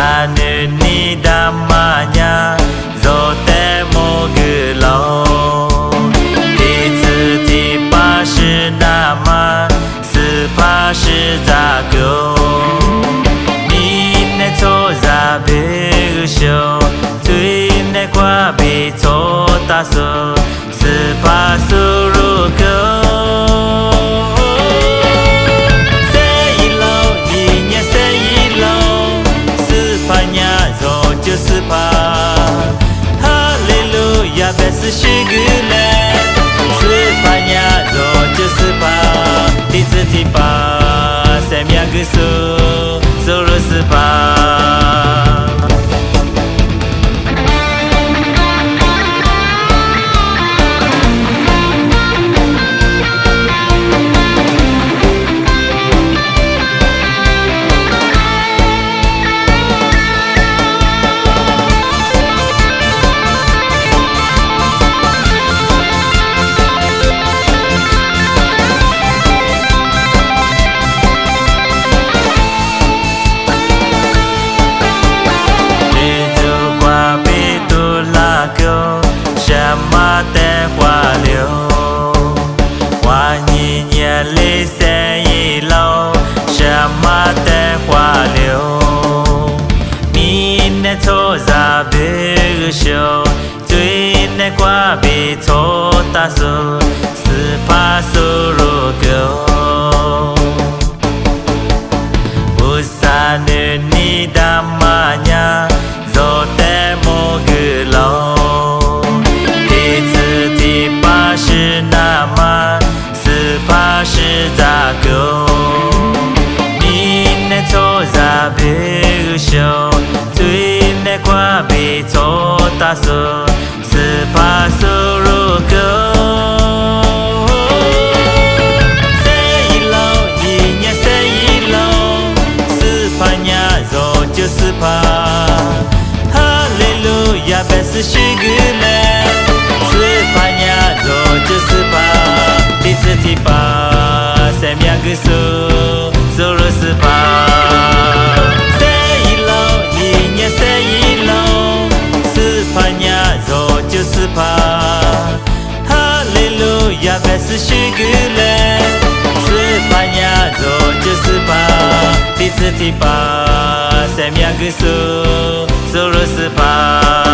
Usanuni damanya zote mogelo Tizi tipa shi nama Sipa shi zago Ni ne to za big show Tui ne kwa bi to ta so Sipa suru go就是怕，哈利路亚，别是许个嘞，是怕呀，就是怕，第四题吧，三秒个数，走路是怕。Za big show， 最那挂被错打数，是怕输入够。Usanuni damanya zote mogelo Tizi tipa shi nama Sipa shi zago Ni ne to za big show qua bị错打数，是怕输入够。谁老一年谁老，是怕呀，肉就是怕。哈利路亚，别是许个嘞，是怕呀，肉就是怕。第四题吧，三秒个数，走路是怕。就是怕，哈利路亚，别是许个嘞，是怕呀，就是怕，第四题吧，三秒个数，走路是怕。